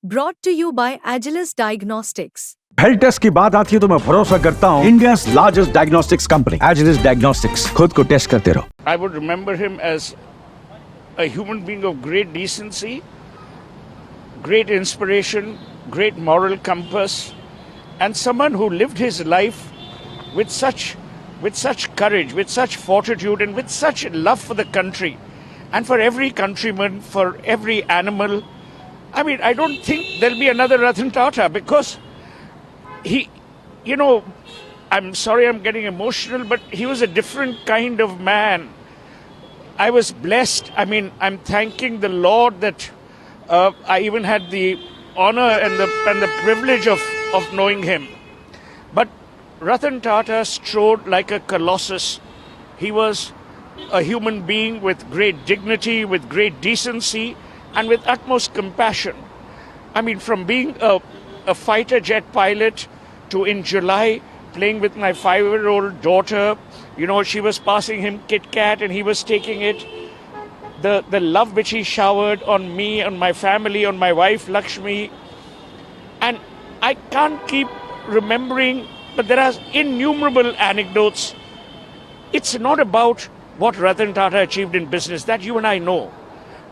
Brought to you by Agilus Diagnostics. Health test की बात आती है तो मैं भरोसा करता हूँ India's largest diagnostics company, Agilus Diagnostics. खुद को टेस्ट करते रहो. I would remember him as a human being of great decency, great inspiration, great moral compass, and someone who lived his life with such courage, with such fortitude, and with such love for the country, and for every countryman, for every animal. I mean, I don't think there'll be another Ratan Tata because I'm sorry I'm getting emotional, but he was a different kind of man. I was blessed. I mean, I'm thanking the Lord that I even had the honor and the privilege of knowing him. But Ratan Tata strode like a colossus. He was a human being with great dignity, with great decency, and with utmost compassion. I mean, from being a fighter jet pilot to in July playing with my 5-year-old daughter, she was passing him Kit Kat and he was taking it. The love which he showered on me, on my family, on my wife Lakshmi. And I can't keep remembering, but there are innumerable anecdotes. It's not about what Ratan Tata achieved in business, that you and I know.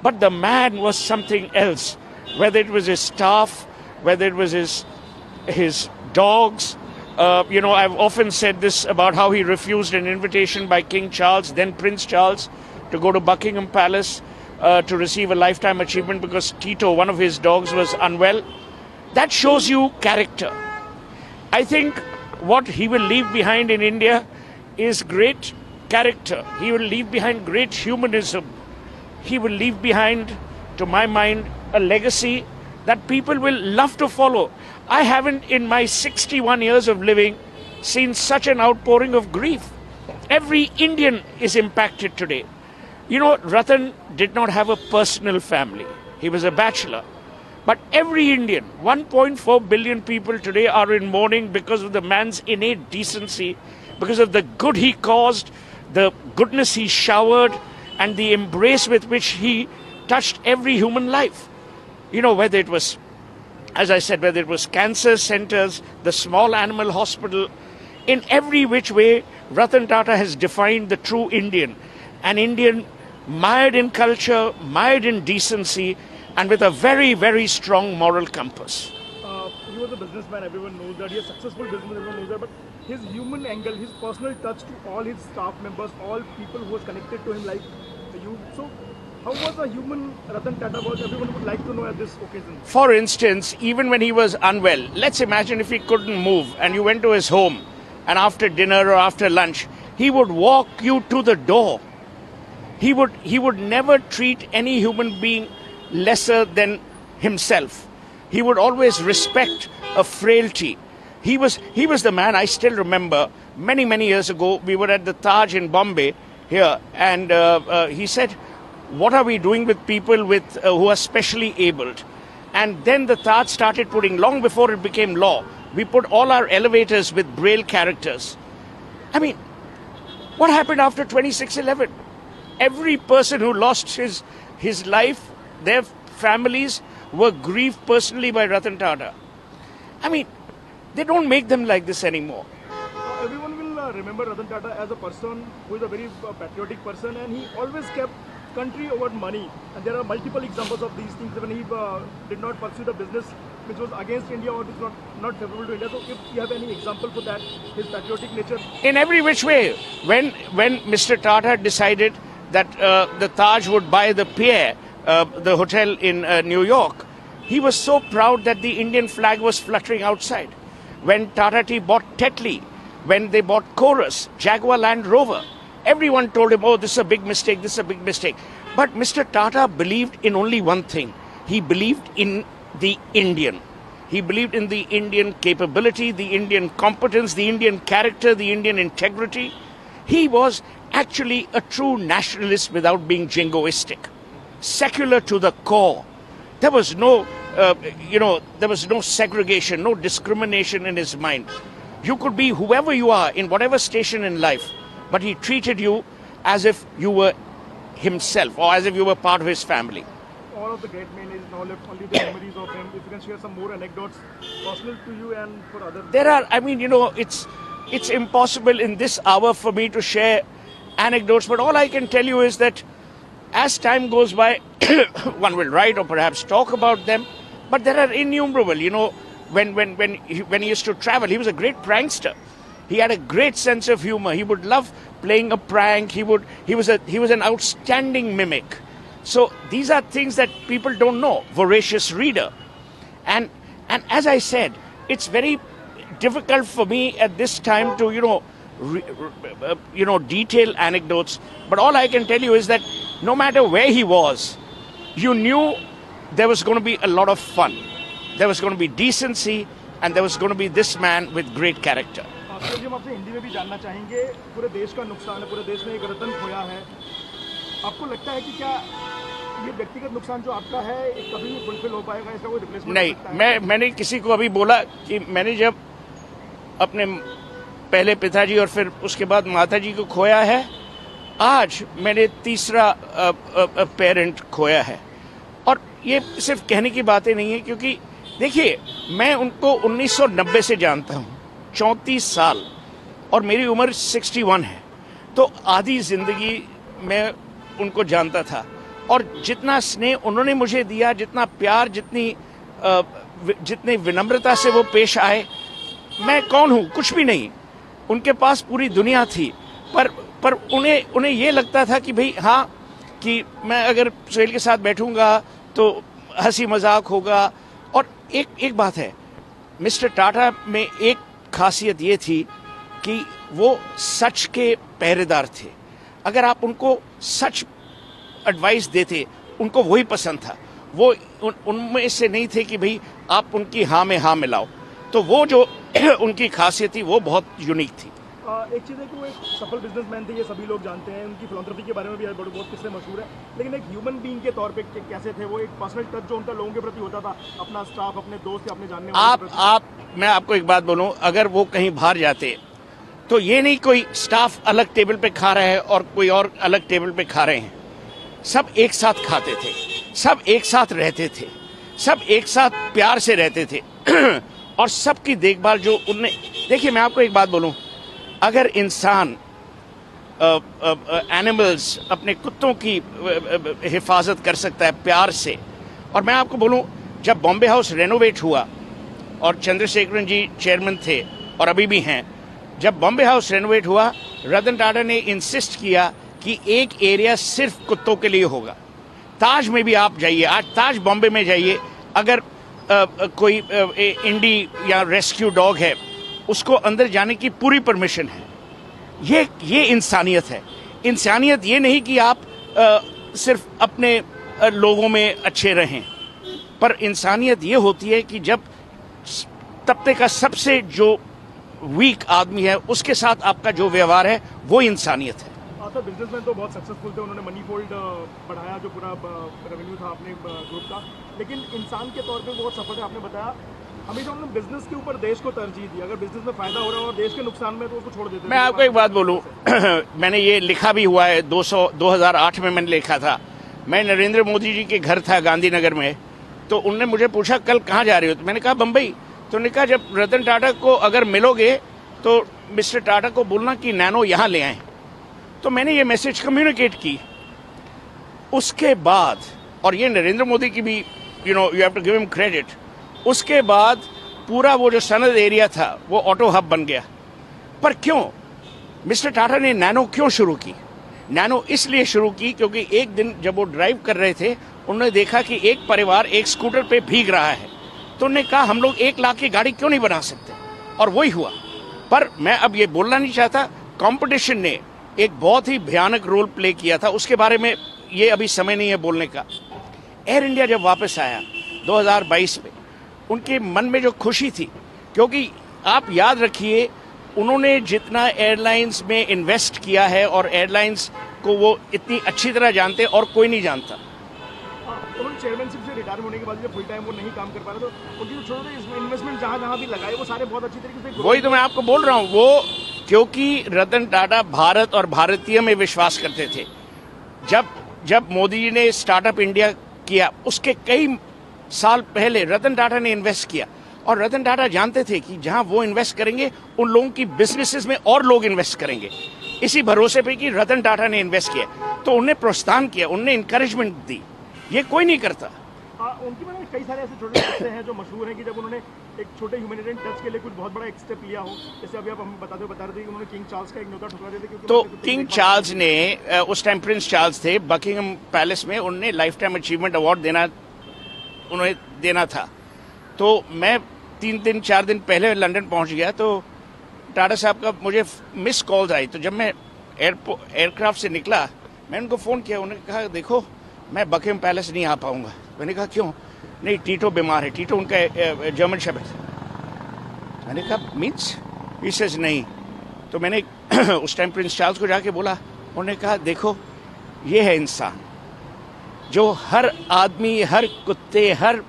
But the man was something else, whether it was his staff, whether it was his dogs. I've often said this about how he refused an invitation by King Charles, then Prince Charles, to go to Buckingham Palace to receive a lifetime achievement because Tito, one of his dogs, was unwell. That shows you character. I think what he will leave behind in India is great character. He will leave behind great humanism. He will leave behind, to my mind, a legacy that people will love to follow. I haven't, in my 61 years of living, seen such an outpouring of grief. Every Indian is impacted today. Ratan did not have a personal family. He was a bachelor. But every Indian, 1.4 billion people today are in mourning because of the man's innate decency, because of the good he caused, the goodness he showered, and the embrace with which he touched every human life. Whether it was, as I said, whether it was cancer centers, the small animal hospital, in every which way, Ratan Tata has defined the true Indian. An Indian mired in culture, mired in decency, and with a very, very strong moral compass. He was a businessman, everyone knows that. He is a successful businessman, everyone knows that. But his human angle, his personal touch to all his staff members, all people who was connected to him like you. So, how was a human Ratan Tata was? Everyone would like to know at this occasion. For instance, even when he was unwell, let's imagine if he couldn't move and you went to his home and after dinner or after lunch, he would walk you to the door. He would never treat any human being lesser than himself. He would always respect a frailty. He was the man. I still remember many, many years ago, we were at the Taj in Bombay here, and he said, what are we doing with people who are specially abled? And then the Taj started putting, long before it became law, we put all our elevators with Braille characters. I mean, what happened after 26/11? Every person who lost his life, their families were grieved personally by Ratan Tata. I mean, they don't make them like this anymore. Everyone will remember Ratan Tata as a person who is a very patriotic person, and he always kept country over money. And there are multiple examples of these things when he did not pursue the business which was against India or which was not favorable to India. So if you have any example for that, his patriotic nature? In every which way. When Mr. Tata decided that the Taj would buy the Pierre, the hotel in New York, he was so proud that the Indian flag was fluttering outside. When Tata Tea bought Tetley, when they bought Chorus, Jaguar Land Rover, everyone told him, oh, this is a big mistake, this is a big mistake. But Mr. Tata believed in only one thing. He believed in the Indian. He believed in the Indian capability, the Indian competence, the Indian character, the Indian integrity. He was actually a true nationalist without being jingoistic. Secular to the core. There was no, there was no segregation, no discrimination in his mind. You could be whoever you are in whatever station in life, but he treated you as if you were himself or as if you were part of his family. all of the great men is now left only the memories of him. If you can share some more anecdotes personal to you and for others. There are, I mean, you know, it's impossible in this hour for me to share anecdotes, but all I can tell you is that as time goes by, one will write or perhaps talk about them, but there are innumerable, you know, when he used to travel, he was a great prankster. He had a great sense of humor. He would love playing a prank. He was an outstanding mimic. So these are things that people don't know. Voracious reader, and as I said, it's very difficult for me at this time to detail anecdotes. But all I can tell you is that no matter where he was, you knew there was going to be a lot of fun. There was going to be decency, and there was going to be this man with great character. Sir ji हम आपसे हिंदी में भी जानना चाहेंगे, पूरे देश का नुकसान है, पूरे देश ने एक रतन खोया है, आपको लगता है कि क्या ये व्यक्तिगत नुकसान जो आपका है कभी भी फुलफिल हो पाएगा, इसका कोई रिप्लेसमेंट नहीं? मैंने किसी को अभी बोला कि मैंने जब अपने पहले पिताजी और फिर उसके बाद माताजी को खोया है, आज मैंने तीसरा पेरेंट खोया है। और ये सिर्फ कहने की बातें नहीं है, क्योंकि देखिए मैं उनको 1990 से जानता हूँ, 34 साल, और मेरी उम्र 61 है, तो आधी जिंदगी मैं उनको जानता था। और जितना स्नेह उन्होंने मुझे दिया, जितना प्यार, जितनी विनम्रता से वो पेश आए, मैं कौन हूँ? कुछ भी नहीं। उनके पास पूरी दुनिया थी, पर उन्हें ये लगता था कि भाई हाँ, कि मैं अगर सुहेल के साथ बैठूंगा तो हंसी मजाक होगा। और एक बात है, मिस्टर टाटा में एक खासियत ये थी कि वो सच के पहरेदार थे। अगर आप उनको सच एडवाइस देते, उनको वही पसंद था। वो उनमें से नहीं थे कि भाई आप उनकी हाँ में हाँ मिलाओ। तो वो जो उनकी खासियत थी वो बहुत यूनिक थी। एक चीज़ है कि वो एक सफल बिजनेसमैन थे, ये सभी लोग जानते हैं, उनकी फिलॉन्थ्रॉपी के बारे में भी बहुत किस्से मशहूर है, लेकिन एक ह्यूमन बीइंग के तौर पे कैसे थे वो? एक पर्सनल टच जो उनका लोगों के प्रति होता था, अपना स्टाफ, अपने दोस्त, अपने जानने वाले। मैं आपको एक बात बोलूं, अगर वो कहीं बाहर जाते तो ये नहीं कोई स्टाफ अलग टेबल पे खा रहा है और कोई और अलग टेबल पे खा रहे हैं। सब एक साथ खाते थे, सब एक साथ रहते थे, सब एक साथ प्यार से रहते थे और सबकी देखभाल जो उनने। देखिए मैं आपको एक बात बोलूं, अगर इंसान एनिमल्स, अपने कुत्तों की हिफाजत कर सकता है प्यार से, और मैं आपको बोलूं, जब बॉम्बे हाउस रेनोवेट हुआ और चंद्रशेखरन जी चेयरमैन थे और अभी भी हैं, जब बॉम्बे हाउस रेनोवेट हुआ, रतन टाटा ने इंसिस्ट किया कि एक एरिया सिर्फ कुत्तों के लिए होगा। ताज में भी आप जाइए, आज ताज बॉम्बे में जाइए, अगर कोई इंडी या रेस्क्यू डॉग है, उसको अंदर जाने की पूरी परमिशन है। ये इंसानियत है। इंसानियत ये नहीं कि आप सिर्फ अपने लोगों में अच्छे रहें, पर इंसानियत ये होती है कि जब तबके का सबसे जो वीक आदमी है उसके साथ आपका जो व्यवहार है वो इंसानियत है। सर बिजनेसमैन तो बहुत सक्सेसफुल थे, उन्होंने मनी फोल्ड बढ़ाया, जो पूरा रेवेन्यू था अपने ग्रुप का, लेकिन इंसान के तौर पे बहुत सफल है। आपने बताया हमेशा उन्होंने बिजनेस के ऊपर देश को तरजीह दी, अगर बिजनेस में फायदा हो रहा है और देश के नुकसान में तो उसको छोड़ देते। मैं आपको एक बात बोलूं, मैंने ये लिखा भी हुआ है, 2008 में मैंने लिखा था। मैं नरेंद्र मोदी जी के घर था गांधीनगर में, तो उनने मुझे पूछा कल कहाँ जा रहे हो, तो मैंने कहा बम्बई। तो उन्होंने कहा जब रतन टाटा को अगर मिलोगे तो मिस्टर टाटा को बोलना कि नैनो यहाँ ले आए। तो मैंने ये मैसेज कम्युनिकेट की। उसके बाद, और ये नरेंद्र मोदी की भी you have to give him credit, उसके बाद पूरा वो जो सनद एरिया था वो ऑटो हब बन गया। पर क्यों मिस्टर टाटा ने नैनो क्यों शुरू की? नैनो इसलिए शुरू की क्योंकि एक दिन जब वो ड्राइव कर रहे थे, उन्होंने देखा कि एक परिवार एक स्कूटर पे भीग रहा है, तो उन्होंने कहा हम लोग 1 लाख की गाड़ी क्यों नहीं बना सकते, और वही हुआ। पर मैं अब ये बोलना नहीं चाहता, कंपटीशन ने एक बहुत ही भयानक रोल प्ले किया था, उसके बारे में ये अभी समय नहीं है बोलने का। एयर इंडिया जब वापस आया 2022 में, उनके मन में जो खुशी थी, क्योंकि आप याद रखिए उन्होंने जितना एयरलाइंस में इन्वेस्ट किया है और एयरलाइंस को वो इतनी अच्छी तरह जानते और कोई नहीं जानता। उन्होंने चेयरमैनशिप से रिटायर होने के बाद जब फुल टाइम वो नहीं काम कर पा रहे, तो उनकी जो छोटे इन्वेस्टमेंट जहाँ भी लगाए वो सारे बहुत अच्छी तरीके से। वही तो मैं आपको बोल रहा हूँ, वो क्योंकि रतन टाटा भारत और भारतीय में विश्वास करते थे। जब मोदी जी ने स्टार्टअप इंडिया किया, उसके कई साल पहले रतन टाटा ने इन्वेस्ट किया, और रतन टाटा जानते थे कि जहां वो इन्वेस्ट करेंगे उन लोगों की बिजनेसेस में और लोग इन्वेस्ट करेंगे। इसी भरोसे पे कि रतन टाटा ने इन्वेस्ट किया तो उन्हें प्रोत्साहन किया, उन्हें इंकरेजमेंट दी। ये कोई नहीं करता। उनकी मैंने कई सारे ऐसे छोटे किस्से हैं जो मशहूर हैं कि जब उन्होंने एक छोटे ह्यूमैनिटेरियन टच के लिए कुछ बहुत बड़ा एक स्टेप लिया हो, जैसे अभी आप हमें बता रहे थे कि उन्होंने किंग चार्ल्स का एक न्योता ठुकरा दिया था, क्योंकि तो किंग चार्ल्स ने उस टाइम प्रिंस चार्ल्स थे, बकिंगम पैलेस में उन्हें लाइफ टाइम अचीवमेंट अवार्ड उन्हें देना था। तो मैं 3-4 दिन पहले लंदन पहुंच गया, तो टाटा साहब का मुझे मिस कॉल्स आई। तो जब मैं एयरक्राफ्ट से निकला, मैंने उनको फ़ोन किया, उन्होंने कहा देखो मैं बकिंगम पैलेस नहीं आ पाऊंगा। मैंने कहा क्यों? नहीं, टीटो बीमार है। टीटो उनका जर्मन शेफर्ड। मैंने कहा मीन्स? ही सेज नहीं। तो मैंने उस टाइम प्रिंस चार्ल्स को जाके बोला, उन्होंने कहा देखो ये है इंसान जो हर आदमी, हर कुत्ते, हर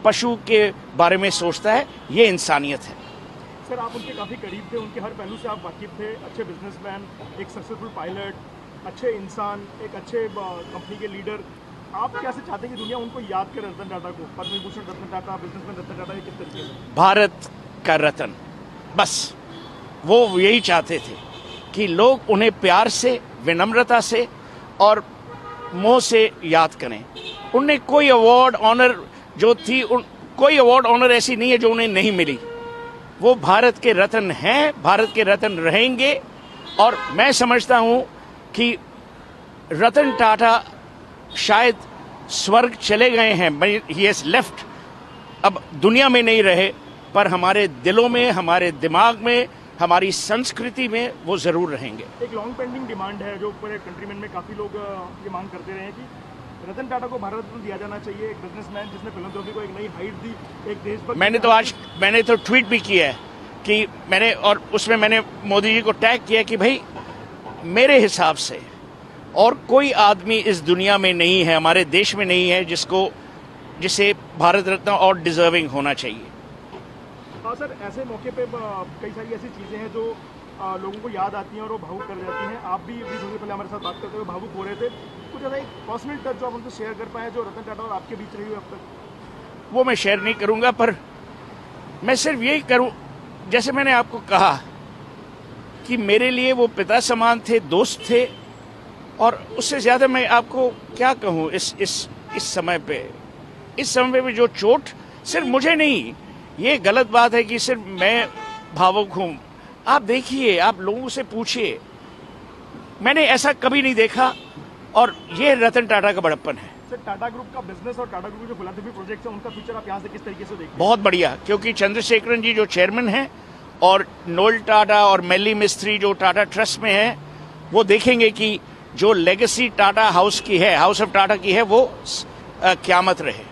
पशु के बारे में सोचता है, ये इंसानियत है। सर आप उनके काफ़ी करीब थे, उनके हर पहलू से आप वाकिफ थे। अच्छे बिजनेसमैन, एक सक्सेसफुल पायलट, अच्छे इंसान, एक अच्छे कंपनी के लीडर। आप कैसे चाहते हैं कि दुनिया उनको याद करे, रतन टाटा को, पद्म विभूषण रतन टाटा, बिजनेसमैन रतन टाटा, ये किस तरीके से? भारत का रतन, बस वो यही चाहते थे कि लोग उन्हें प्यार से, विनम्रता से और मोह से याद करें। उन्हें कोई अवार्ड ऑनर जो थी, कोई अवार्ड ऑनर ऐसी नहीं है जो उन्हें नहीं मिली। वो भारत के रत्न हैं, भारत के रत्न रहेंगे। और मैं समझता हूं कि रतन टाटा शायद स्वर्ग चले गए हैं, ही हैज लेफ्ट, अब दुनिया में नहीं रहे, पर हमारे दिलों में, हमारे दिमाग में, हमारी संस्कृति में वो जरूर रहेंगे। एक लॉन्ग पेंडिंग डिमांड है जो पूरे कंट्रीमेन में काफ़ी लोग ये मांग करते रहे हैं कि रतन टाटा को भारत रत्न दिया जाना चाहिए। एक बिजनेसमैन जिसने फिलंथ्रोपी को एक नई हाइट दी, एक देशभक्त। मैंने तो ट्वीट भी किया है कि और उसमें मैंने मोदी जी को टैग किया कि भाई मेरे हिसाब से और कोई आदमी इस दुनिया में नहीं है, हमारे देश में नहीं है जिसे भारत रत्न और डिजर्विंग होना चाहिए। हाँ सर, ऐसे मौके पे कई सारी ऐसी चीज़ें हैं जो लोगों को याद आती हैं और वो भावुक कर जाती हैं। आप भी अभी थोड़ी पहले हमारे साथ बात करते हुए भावुक हो रहे थे। कुछ ऐसा एक पर्सनल टच जो आप उनसे शेयर कर पाए जो रतन टाटा और आपके बीच रही हुई अब तक? वो मैं शेयर नहीं करूंगा, पर मैं सिर्फ यही करूं, जैसे मैंने आपको कहा कि मेरे लिए वो पिता समान थे, दोस्त थे, और उससे ज्यादा मैं आपको क्या कहूं इस समय पे जो चोट सिर्फ मुझे नहीं, ये गलत बात है कि सिर्फ मैं भावुक हूं। आप देखिए, आप लोगों से पूछिए, मैंने ऐसा कभी नहीं देखा, और ये रतन टाटा का बड़प्पन है। सर टाटा ग्रुप का बिजनेस और टाटा ग्रुप के जो फिलंथ्रोपी प्रोजेक्ट है उनका फ्यूचर आप यहाँ से किस तरीके से देखते हैं? बहुत बढ़िया, क्योंकि चंद्रशेखरन जी जो चेयरमैन हैं और नोएल टाटा और मेली मिस्त्री जो टाटा ट्रस्ट में है, वो देखेंगे कि जो लेगेसी टाटा हाउस की है, हाउस ऑफ टाटा की है, वो क़यामत रहे।